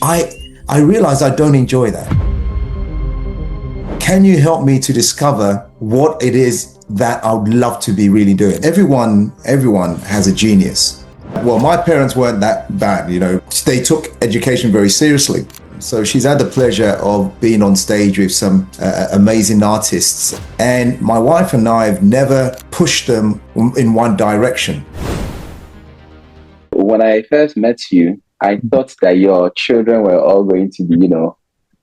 I realized I don't enjoy that. Can you help me to discover what it is that I would love to be really doing? Everyone has a genius. Well, my parents weren't that bad, you know. They took education very seriously. So she's had the pleasure of being on stage with some amazing artists. And my wife and I have never pushed them in one direction. When I first met you, I thought that your children were all going to be,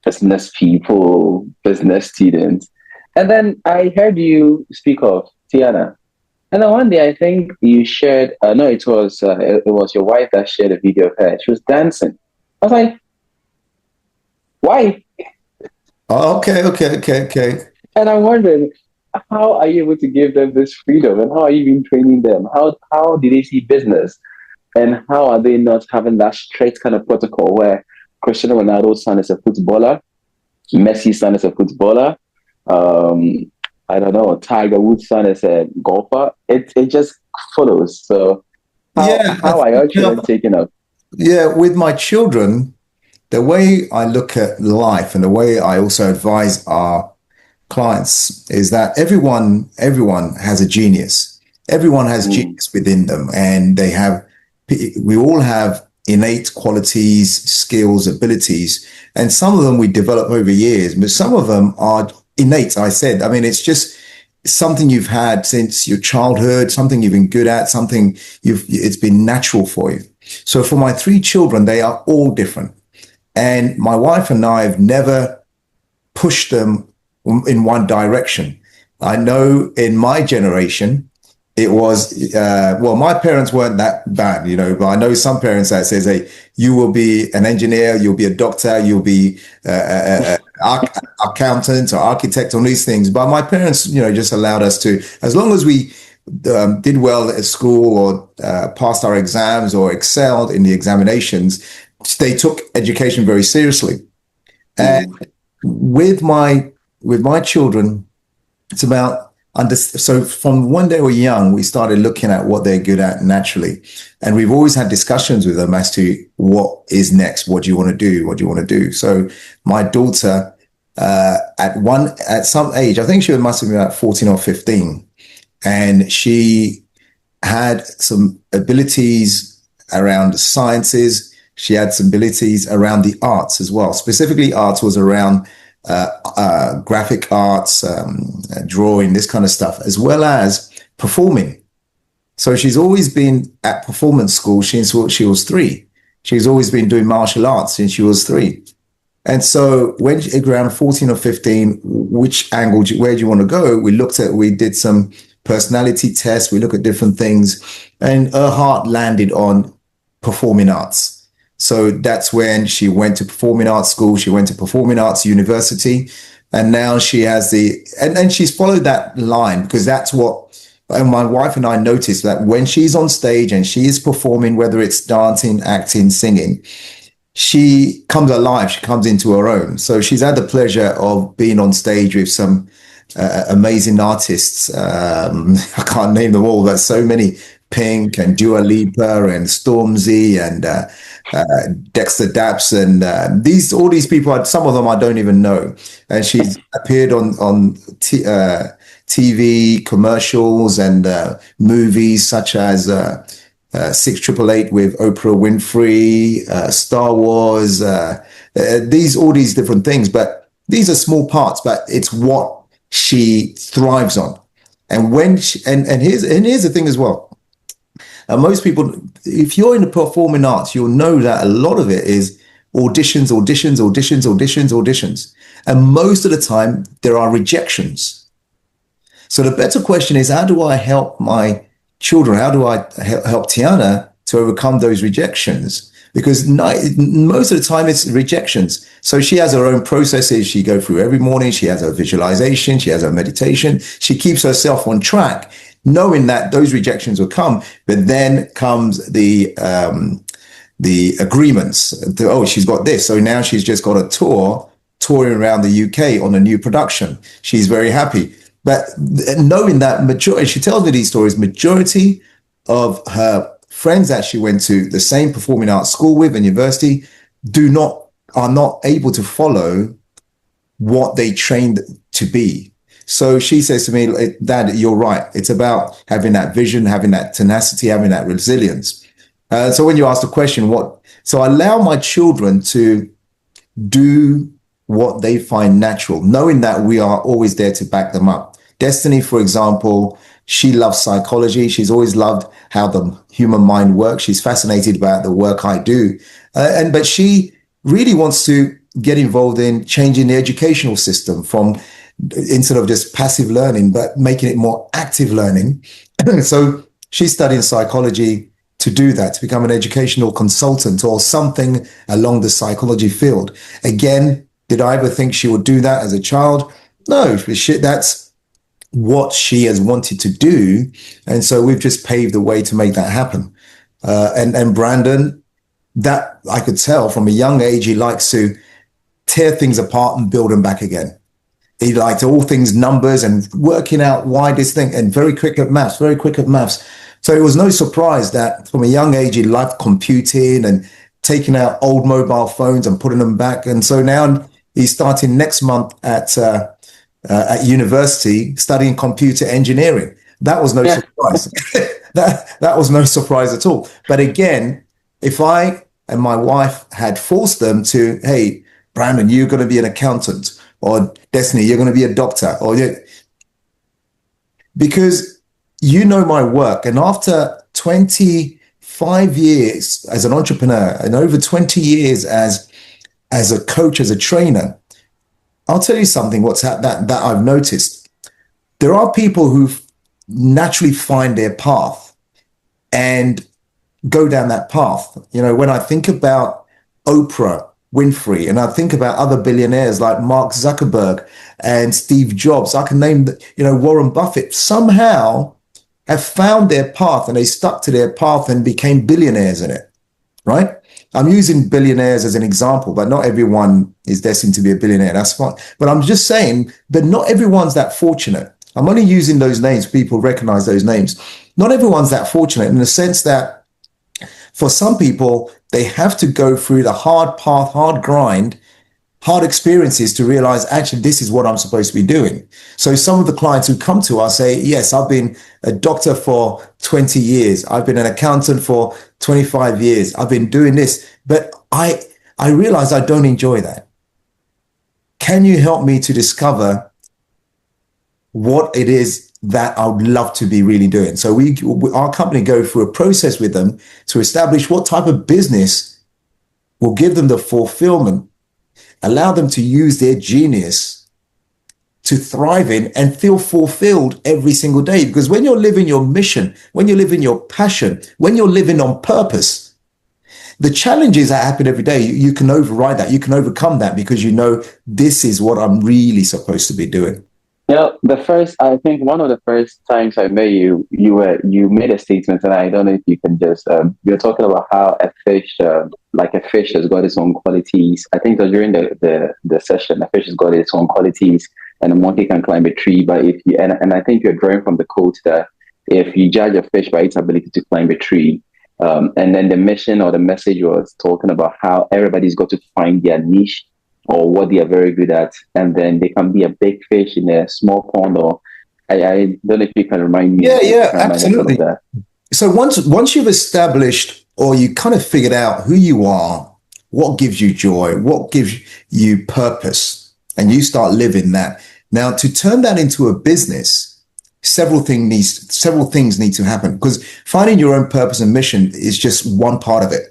business people, business students. And then I heard you speak of Tiana. And then one day I think you shared, no, it was your wife that shared a video of her. She was dancing. I was like, why? Oh, okay. And I'm wondering, how are you able to give them this freedom, and how are you even training them? How do they see business? And how are they not having that straight kind of protocol where Cristiano Ronaldo's son is a footballer, Messi's son is a footballer, I don't know, Tiger Woods' son is a golfer? It just follows. So Yeah, how are your children taking up? yeah. With my children, the way I look at life and the way I also advise our clients is that everyone has a genius. Everyone has Mm, genius within them, and we all have innate qualities, skills, abilities, and some of them we develop over years, but some of them are innate. I mean, it's just something you've had since your childhood, something you've been good at, it's been natural for you. So for my three children, they are all different. And my wife and I have never pushed them in one direction. I know in my generation, it was, well, my parents weren't that bad, you know, but I know some parents that says, hey, you will be an engineer, you'll be a doctor, you'll be an accountant or architect on these things. But my parents, you know, just allowed us to, as long as we did well at school or passed our exams or excelled in the examinations, they took education very seriously. And mm, with my children, it's about so from when they were young, we started looking at what they're good at naturally. And we've always had discussions with them as to what is next. What do you want to do? What do you want to do? So my daughter, at some age, I think she must have been about 14 or 15. And she had some abilities around the sciences. She had some abilities around the arts as well. Specifically, arts was around graphic arts, drawing, this kind of stuff, as well as performing. So she's always been at performance school since she was three. She's always been doing martial arts since she was three. And so when around 14 or 15, which angle, where do you want to go? We did some personality tests. We look at different things, and her heart landed on performing arts. So that's when she went to performing arts school. She went to performing arts university, and now she has and she's followed that line because that's what, and my wife and I noticed that when she's on stage and she is performing, whether it's dancing, acting, singing, she comes alive. She comes into her own. So she's had the pleasure of being on stage with some amazing artists. I can't name them all, but so many. Pink and Dua Lipa and Stormzy and Dexter Daps and all these people. Some of them I don't even know. And she's appeared on TV commercials and movies such as 6888 with Oprah Winfrey, Star Wars, all these different things. But these are small parts, but it's what she thrives on. And here's the thing as well. And most people, if you're in the performing arts, you'll know that a lot of it is auditions. And most of the time, there are rejections. So the better question is, how do I help my children? How do I help Tiana to overcome those rejections? Because most of the time it's rejections. So she has her own processes. She goes through every morning. She has her visualization. She has her meditation. She keeps herself on track, knowing that those rejections will come. But then comes the agreements. Oh, she's got this. So now she's just got a touring around the UK on a new production. She's very happy. But knowing that she tells me these stories, majority of her friends that she went to the same performing arts school with and university do not are not able to follow what they trained to be. So she says to me, Dad, you're right. It's about having that vision, having that tenacity, having that resilience. So when you ask the question, so I allow my children to do what they find natural, knowing that we are always there to back them up. Destiny, for example, she loves psychology. She's always loved how the human mind works. She's fascinated about the work I do. But she really wants to get involved in changing the educational system from, instead of just passive learning, but making it more active learning. So she's studying psychology to do that, to become an educational consultant or something along the psychology field. Again, did I ever think she would do that as a child? No, that's what she has wanted to do. And so we've just paved the way to make that happen. And Brandon, that I could tell from a young age, he likes to tear things apart and build them back again. He liked all things numbers and working out why this thing, and very quick at maths. So it was no surprise that from a young age, he liked computing and taking out old mobile phones and putting them back. And so now he's starting next month at university studying computer engineering. That was no surprise. that was no surprise at all. But again, if I and my wife had forced them to, hey, Brandon, you're going to be an accountant, or Destiny, you're going to be a doctor, because you know my work. And after 25 years as an entrepreneur and over 20 years as a coach, as a trainer, I'll tell you something that I've noticed. There are people who naturally find their path and go down that path. You know, when I think about Oprah Winfrey and I think about other billionaires like Mark Zuckerberg and Steve Jobs, I can name, Warren Buffett, somehow have found their path and they stuck to their path and became billionaires in it, right? I'm using billionaires as an example, but not everyone is destined to be a billionaire. That's fine. But I'm just saying that not everyone's that fortunate. I'm only using those names. People recognize those names. Not everyone's that fortunate in the sense that for some people, they have to go through the hard path, hard grind, hard experiences to realize, actually, this is what I'm supposed to be doing. So some of the clients who come to us say, yes, I've been a doctor for 20 years. I've been an accountant for 25 years. I've been doing this, but I realize I don't enjoy that. Can you help me to discover what it is that I would love to be really doing? So our company go through a process with them to establish what type of business will give them the fulfillment, allow them to use their genius to thrive in and feel fulfilled every single day. Because when you're living your mission, when you're living your passion, when you're living on purpose, the challenges that happen every day, you can override that. You can overcome that because you know this is what I'm really supposed to be doing. I think one of the first times I met you, you made a statement, and I don't know if you can just, you're talking about how a fish, like a fish has got its own qualities. I think that during the session, a fish has got its own qualities, and a monkey can climb a tree. But if you, and I think you're drawing from the quote that if you judge a fish by its ability to climb a tree, and then the mission or the message was talking about how everybody's got to find their niche or what they are very good at, and then they can be a big fish in a small pond. Or I don't know if you can remind me. Yeah, absolutely. So once you've established or you kind of figured out who you are, what gives you joy, what gives you purpose, and you start living that. Now, to turn that into a business, several things need to happen, because finding your own purpose and mission is just one part of it.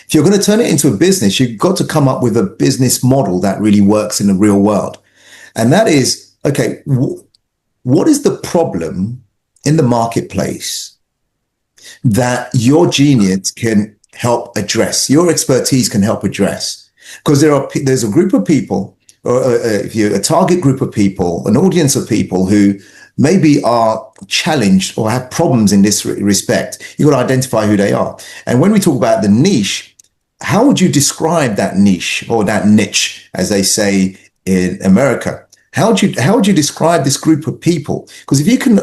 If you're going to turn it into a business, you've got to come up with a business model that really works in the real world. And that is, okay, what is the problem in the marketplace that your genius can help address, your expertise can help address? Because there's a group of people, or if you're a target group of people, an audience of people who maybe are challenged or have problems in this respect. You've got to identify who they are. And when we talk about the niche, how would you describe that niche or that niche, as they say in America? How would you describe this group of people? Because if you can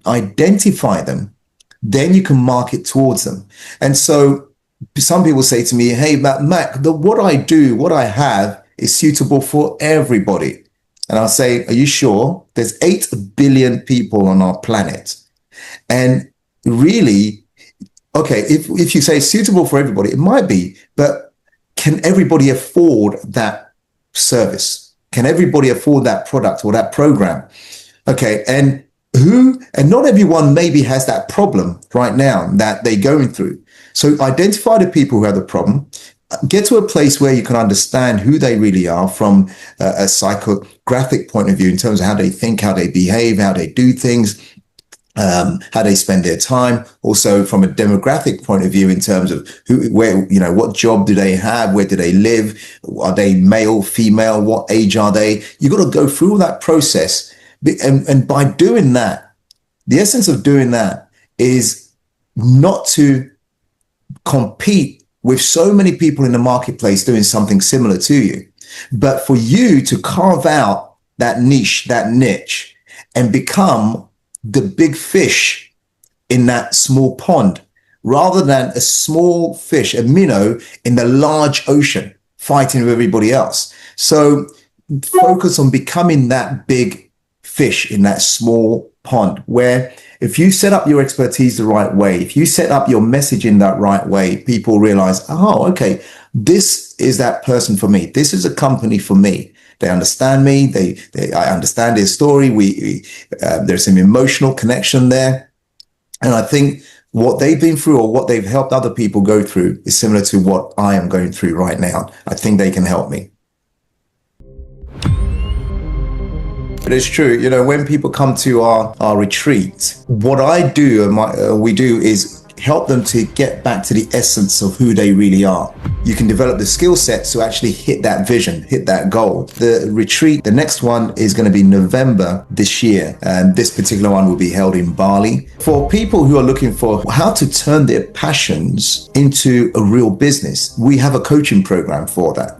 identify them, then you can market towards them. And so some people say to me, hey, Mac, what I do, what I have is suitable for everybody. And I'll say, are you sure? There's 8 billion people on our planet. And really, okay, if you say suitable for everybody, it might be, but can everybody afford that service? Can everybody afford that product or that program? Okay, and not everyone maybe has that problem right now that they're going through. So identify the people who have the problem, get to a place where you can understand who they really are from a psychographic point of view in terms of how they think, how they behave, how they do things, how they spend their time. Also from a demographic point of view in terms of what job do they have? Where do they live? Are they male, female? What age are they? You got to go through all that process. And by doing that, the essence of doing that is not to compete with so many people in the marketplace doing something similar to you, but for you to carve out that niche, that niche, and become the big fish in that small pond, rather than a small fish, a minnow in the large ocean fighting with everybody else. So focus on becoming that big fish in that small pond, where if you set up your expertise the right way, if you set up your message in that right way, people realize, oh, okay, this is that person for me. This is a company for me. They understand me. I understand their story. There's some emotional connection there. And I think what they've been through or what they've helped other people go through is similar to what I am going through right now. I think they can help me. But it's true, when people come to our retreat, what I do and we do is help them to get back to the essence of who they really are. You can develop the skill sets to actually hit that vision, hit that goal. The retreat, the next one is going to be November this year. And this particular one will be held in Bali. For people who are looking for how to turn their passions into a real business, we have a coaching program for that.